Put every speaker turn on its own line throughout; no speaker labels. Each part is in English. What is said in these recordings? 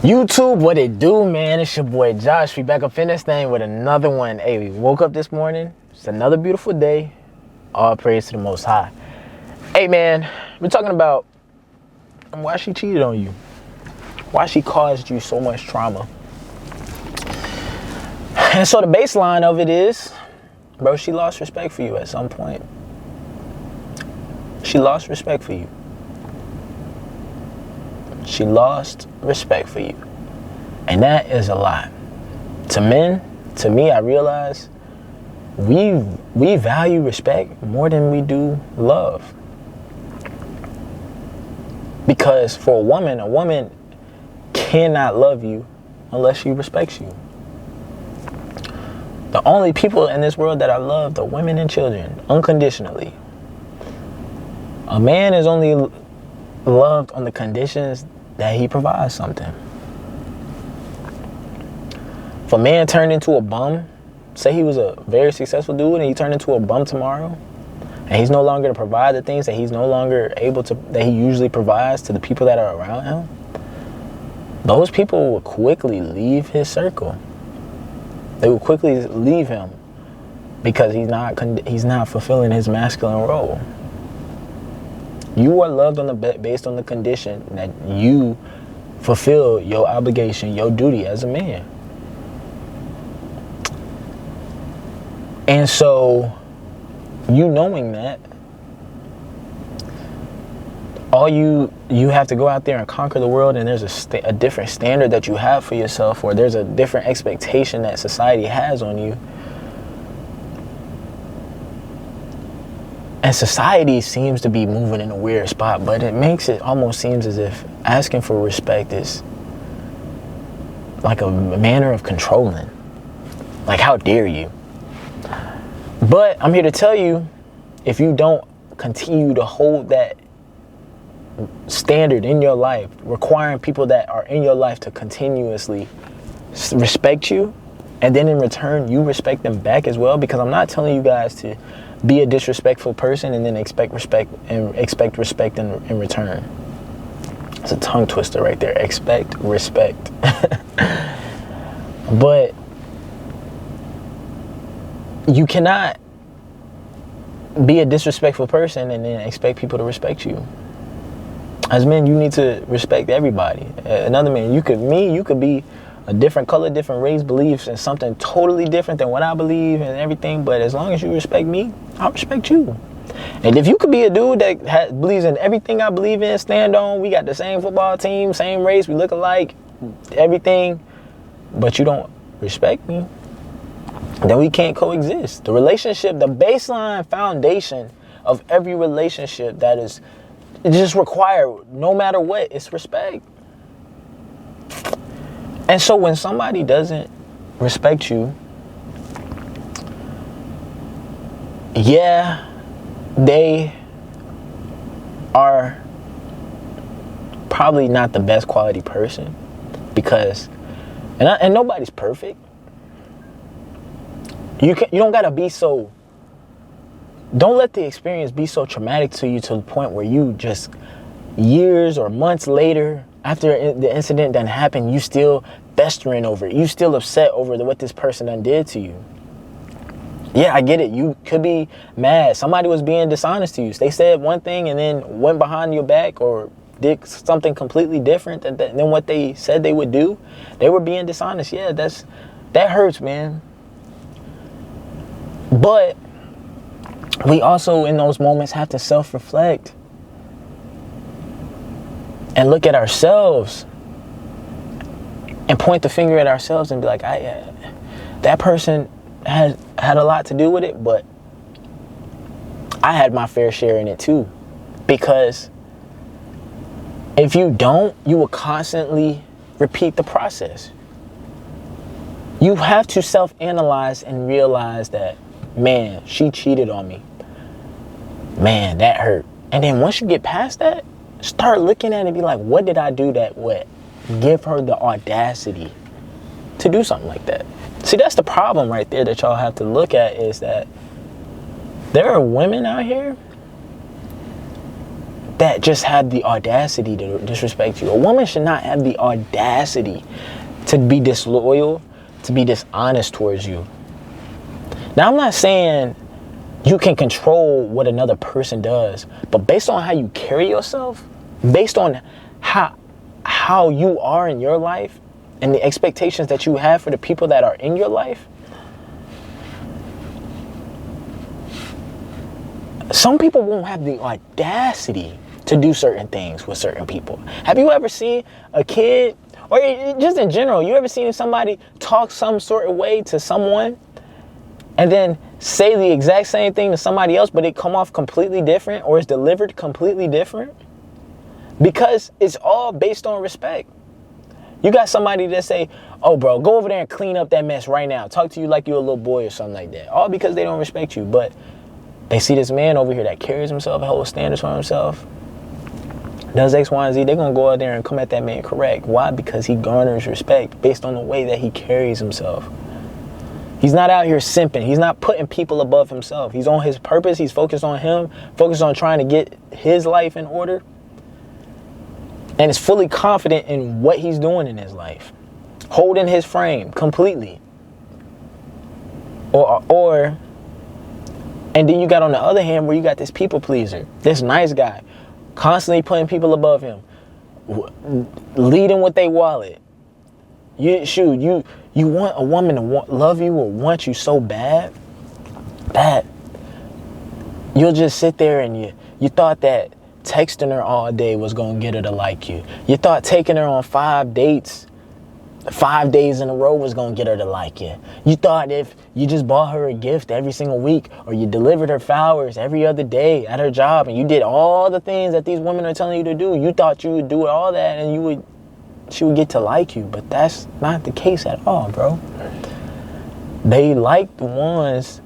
YouTube, what it do, man? It's your boy Josh. We back up in this thing with another one. Hey, we woke up this morning. It's another beautiful day. All praise to the Most High. Hey, man, we're talking about why she cheated on you. Why she caused you so much trauma. And so the baseline of it is, bro, she lost respect for you at some point. She lost respect for you. She lost respect for you. And that is a lot. To men, to me, I realize we value respect more than we do love. Because for a woman cannot love you unless she respects you. The only people in this world that I love are women and children, unconditionally. A man is only loved on the conditions that he provides something. If a man turned into a bum, say he was a very successful dude and he turned into a bum tomorrow, and he's no longer to provide the things that he's no longer able to, that he usually provides to the people that are around him, those people will quickly leave his circle. They will quickly leave him because he's not fulfilling his masculine role. You are loved based on the condition that you fulfill your obligation, your duty as a man. And so, you knowing that, all you have to go out there and conquer the world, and there's a different standard that you have for yourself, or there's a different expectation that society has on you. And society seems to be moving in a weird spot, but it makes it almost seems as if asking for respect is like a manner of controlling. Like, how dare you? But I'm here to tell you, if you don't continue to hold that standard in your life, requiring people that are in your life to continuously respect you, and then in return you respect them back as well, because I'm not telling you guys to be a disrespectful person and then expect respect in return. It's a tongue twister right there. Expect respect. But you cannot be a disrespectful person and then expect people to respect you. As men, you need to respect everybody. Another man, you could be a different color, different race, beliefs, and something totally different than what I believe and everything. But as long as you respect me, I'll respect you. And if you could be a dude that believes in everything I believe in, stand on, we got the same football team, same race, we look alike, everything, but you don't respect me, then we can't coexist. The relationship, the baseline foundation of every relationship that is just required, no matter what, is respect. And so when somebody doesn't respect you, yeah, they are probably not the best quality person, because, and nobody's perfect. You don't gotta be so. Don't let the experience be so traumatic to you to the point where you just years or months later, after the incident done happened, you still festering over it. You still upset over what this person done did to you. Yeah, I get it. You could be mad. Somebody was being dishonest to you. They said one thing and then went behind your back or did something completely different than what they said they would do. They were being dishonest. Yeah, that hurts, man. But we also, in those moments, have to self-reflect and look at ourselves and point the finger at ourselves and be like, that person had a lot to do with it, but I had my fair share in it too. Because if you don't, you will constantly repeat the process. You have to self-analyze and realize that, man, she cheated on me. Man, that hurt. And then once you get past that, start looking at it and be like, what did I do that would give her the audacity to do something like that? See, that's the problem right there that y'all have to look at, is that there are women out here that just had the audacity to disrespect you. A woman should not have the audacity to be disloyal, to be dishonest towards you. Now, I'm not saying you can control what another person does, but based on how you carry yourself, based on how you are in your life and the expectations that you have for the people that are in your life, some people won't have the audacity to do certain things with certain people. Have you ever seen a kid, or just in general, you ever seen somebody talk some sort of way to someone and then say the exact same thing to somebody else, but it come off completely different, or it's delivered completely different? Because it's all based on respect. You got somebody that say, oh bro, go over there and clean up that mess right now. Talk to you like you're a little boy or something like that. All because they don't respect you. But they see this man over here that carries himself, holds standards for himself, does X, Y, and Z. They're going to go out there and come at that man correct. Why? Because he garners respect based on the way that he carries himself. He's not out here simping. He's not putting people above himself. He's on his purpose. He's focused on him, focused on trying to get his life in order, and is fully confident in what he's doing in his life, holding his frame completely. And then you got on the other hand where you got this people pleaser, this nice guy, constantly putting people above him, leading with their wallet. You want a woman to love you or want you so bad that you'll just sit there and you thought that texting her all day was going to get her to like you. You thought taking her on 5 dates, 5 days in a row was going to get her to like you. You thought if you just bought her a gift every single week, or you delivered her flowers every other day at her job, and you did all the things that these women are telling you to do, you thought you would do all that and she would get to like you. But that's not the case at all, bro. They like the ones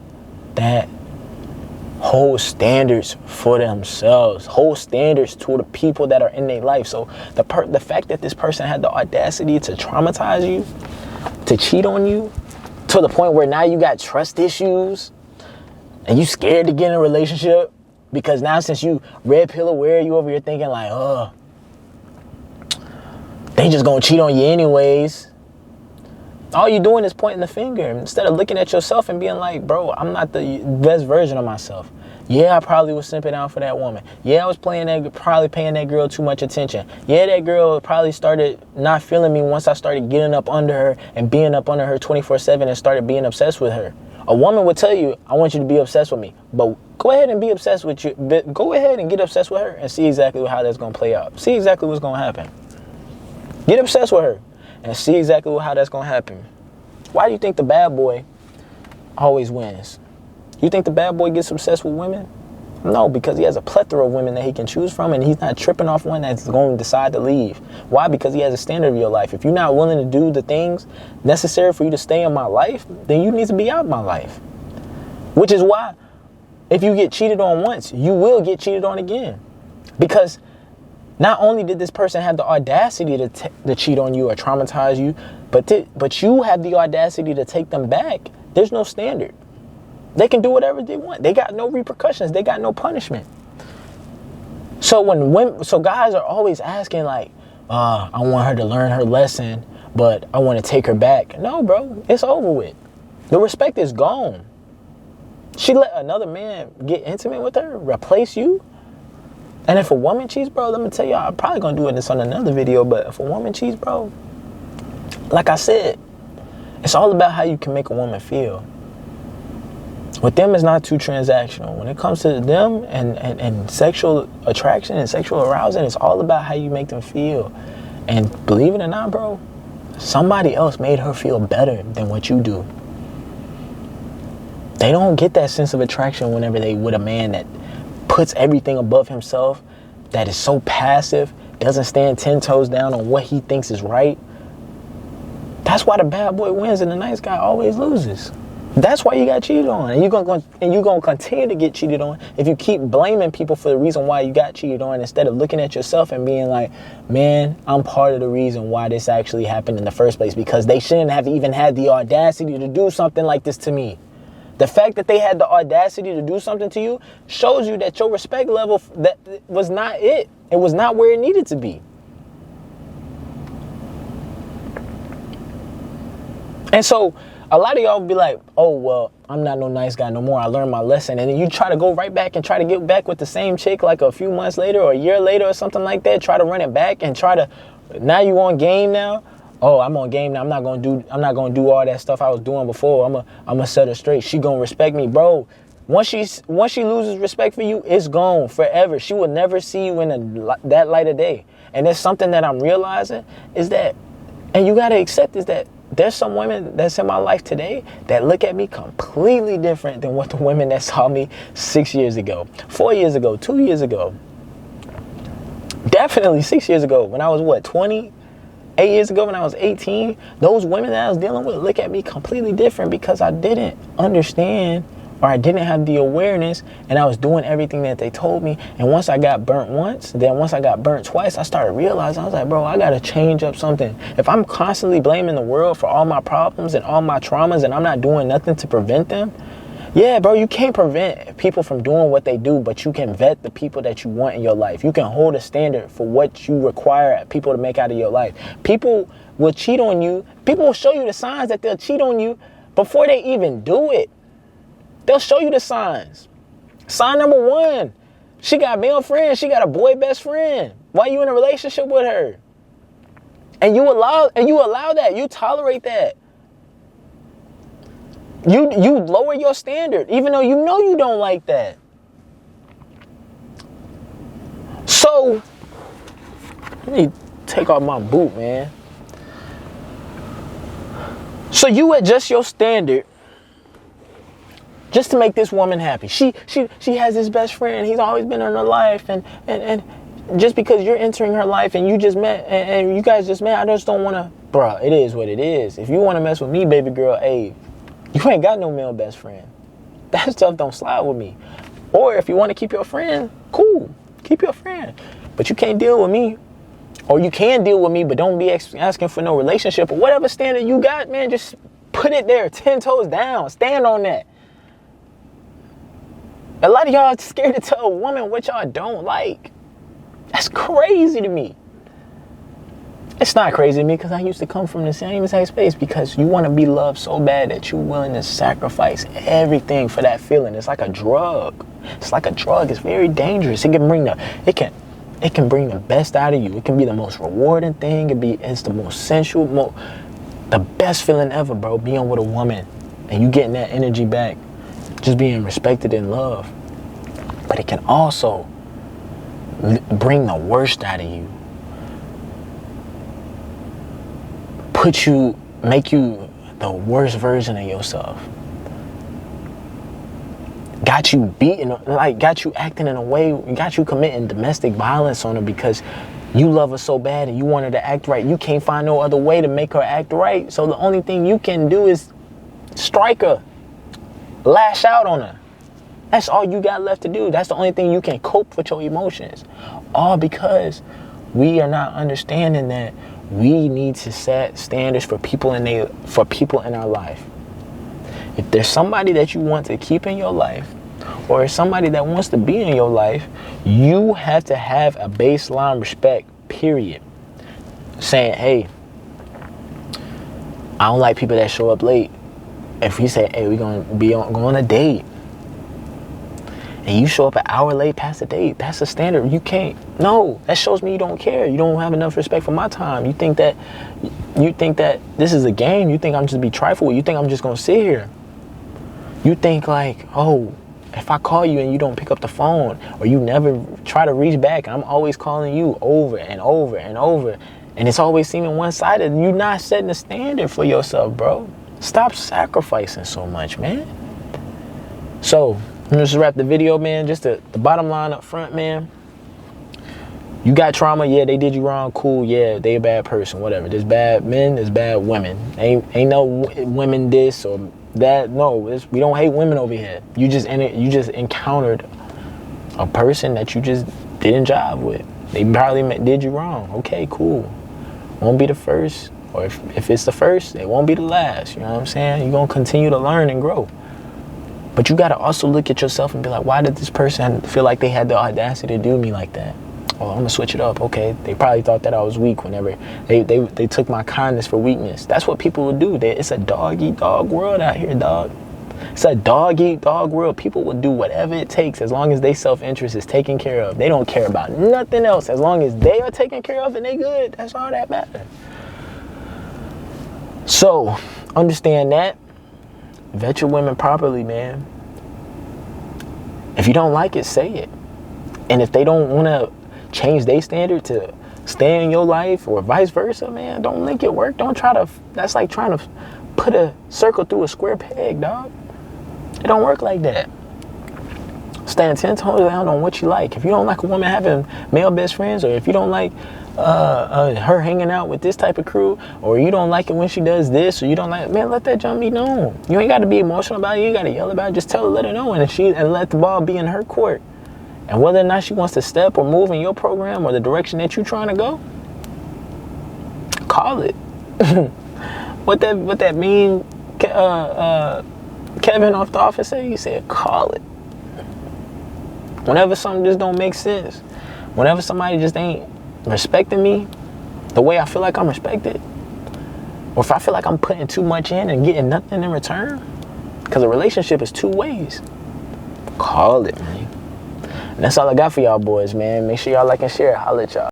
that hold standards for themselves, hold standards to the people that are in their life. So the fact that this person had the audacity to traumatize you, to cheat on you, to the point where now you got trust issues and you scared to get in a relationship because now since you red pill aware, you over here thinking like, oh, they just gonna cheat on you anyways. All you doing is pointing the finger instead of looking at yourself and being like, bro, I'm not the best version of myself. Yeah, I probably was simping out for that woman. Yeah, I was probably paying that girl too much attention. Yeah, that girl probably started not feeling me once I started getting up under her and being up under her 24/7 and started being obsessed with her. A woman would tell you, I want you to be obsessed with me. But go ahead and be obsessed with you. Go ahead and get obsessed with her and see exactly how that's going to play out. See exactly what's going to happen. Get obsessed with her and see exactly how that's going to happen. Why do you think the bad boy always wins? You think the bad boy gets obsessed with women? No, because he has a plethora of women that he can choose from, and he's not tripping off one that's going to decide to leave. Why? Because he has a standard of your life. If you're not willing to do the things necessary for you to stay in my life, then you need to be out of my life. Which is why if you get cheated on once, you will get cheated on again. Because not only did this person have the audacity to cheat on you or traumatize you, but you have the audacity to take them back. There's no standard. They can do whatever they want. They got no repercussions. They got no punishment. So guys are always asking like, I want her to learn her lesson, but I want to take her back. No, bro, it's over with. The respect is gone. She let another man get intimate with her, replace you. And if a woman cheats, bro, let me tell you, I'm probably going to do this on another video, but if a woman cheats, bro, like I said, it's all about how you can make a woman feel. With them, it's not too transactional. When it comes to them and sexual attraction and sexual arousal, it's all about how you make them feel. And believe it or not, bro, somebody else made her feel better than what you do. They don't get that sense of attraction whenever they with a man that puts everything above himself, that is so passive, doesn't stand 10 toes down on what he thinks is right. That's why the bad boy wins and the nice guy always loses. That's why you got cheated on, and you're gonna continue to get cheated on if you keep blaming people for the reason why you got cheated on instead of looking at yourself and being like, man, I'm part of the reason why this actually happened in the first place, because they shouldn't have even had the audacity to do something like this to me. The fact that they had the audacity to do something to you shows you that your respect level, that was not it. It was not where it needed to be. And so a lot of y'all be like, oh, well, I'm not no nice guy no more. I learned my lesson. And then you try to go right back and try to get back with the same chick like a few months later or a year later or something like that. Try to run it back and try to, now you on game now. Oh, I'm on game now. I'm not gonna do all that stuff I was doing before. I'm gonna set her straight. She gonna respect me, bro. Once she loses respect for you, it's gone forever. She will never see you in that light of day. And it's something that I'm realizing is that, and you gotta accept, is that there's some women that's in my life today that look at me completely different than what the women that saw me 6 years ago, 4 years ago, 2 years ago. Definitely 6 years ago when I was 20? 8 years ago when I was 18, those women that I was dealing with look at me completely different because I didn't understand, or I didn't have the awareness, and I was doing everything that they told me. And once I got burnt once, then once I got burnt twice, I started realizing, I was like, bro, I gotta change up something. If I'm constantly blaming the world for all my problems and all my traumas and I'm not doing nothing to prevent them, yeah, bro, you can't prevent people from doing what they do, but you can vet the people that you want in your life. You can hold a standard for what you require people to make out of your life. People will cheat on you. People will show you the signs that they'll cheat on you before they even do it. They'll show you the signs. Sign number 1, she got a male friend. She got a boy best friend. Why you in a relationship with her? And you allow that. You tolerate that. You lower your standard, even though you know you don't like that. So, let me take off my boot, man. So you adjust your standard just to make this woman happy. She has this best friend. He's always been in her life, and just because you're entering her life and you just met and you guys just met, I just don't want to. Bruh, it is what it is. If you want to mess with me, baby girl, hey. You ain't got no male best friend. That stuff don't slide with me. Or if you want to keep your friend, cool. Keep your friend. But you can't deal with me. Or you can deal with me, but don't be asking for no relationship. Or whatever standard you got, man, just put it there. 10 toes down. Stand on that. A lot of y'all are scared to tell a woman what y'all don't like. That's crazy to me. It's not crazy to me because I used to come from the same exact space, because you want to be loved so bad that you're willing to sacrifice everything for that feeling. It's like a drug. It's like a drug. It's very dangerous. It can bring the best out of you. It can be the most rewarding thing. It's the most sensual, the best feeling ever, bro. Being with a woman and you getting that energy back, just being respected and loved. But it can also bring the worst out of you. Make you the worst version of yourself. Got you beaten, got you acting in a way, got you committing domestic violence on her because you love her so bad and you want her to act right. You can't find no other way to make her act right. So the only thing you can do is strike her, lash out on her. That's all you got left to do. That's the only thing you can cope with your emotions. All because we are not understanding that we need to set standards for people in our life. If there's somebody that you want to keep in your life, or somebody that wants to be in your life, you have to have a baseline respect, period. Saying, hey, I don't like people that show up late. If we say, hey, we're going to go on a date, and you show up an hour late past the date, that's the standard. You can't. No, that shows me you don't care. You don't have enough respect for my time. You think that this is a game. You think I'm just be trifling. You think I'm just gonna sit here. You think like, oh, if I call you and you don't pick up the phone, or you never try to reach back, I'm always calling you over and over and over, and it's always seeming one-sided. You're not setting a standard for yourself, bro. Stop sacrificing so much, man. So, I'm just wrap the video, man. Just the bottom line up front, man. You got trauma, yeah, they did you wrong, cool, yeah, they a bad person, whatever. There's bad men, there's bad women. Ain't no women this or that. No, we don't hate women over here. You just encountered a person that you just didn't jive with. They probably did you wrong. Okay, cool. Won't be the first, or if it's the first, it won't be the last. You know what I'm saying? You're gonna continue to learn and grow. But you got to also look at yourself and be like, why did this person feel like they had the audacity to do me like that? Well, I'm going to switch it up. Okay, they probably thought that I was weak whenever they took my kindness for weakness. That's what people will do. It's a dog-eat-dog world out here, dog. It's a dog-eat-dog world. People will do whatever it takes as long as their self-interest is taken care of. They don't care about nothing else. As long as they are taken care of and they good, that's all that matters. So, understand that. Vet your women properly, man. If you don't like it, say it. And if they don't want to change their standard to stay in your life or vice versa, man, don't make it work. Don't try to, that's like trying to put a circle through a square peg, dog. It don't work like that. Stand 10 toes down on what you like. If you don't like a woman having male best friends, or if you don't like her hanging out with this type of crew, or you don't like it when she does this, or you don't like, man, let that jump be known. You ain't got to be emotional about it. You ain't got to yell about it. Just tell her, let her know, and let the ball be in her court. And whether or not she wants to step or move in your program or the direction that you're trying to go, call it. What that mean? Kevin off The Office said, he said, call it. Whenever something just don't make sense, whenever somebody just ain't respecting me the way I feel like I'm respected, or if I feel like I'm putting too much in and getting nothing in return, because a relationship is two ways, call it, man. And that's all I got for y'all boys, man. Make sure y'all like and share. Holla at y'all.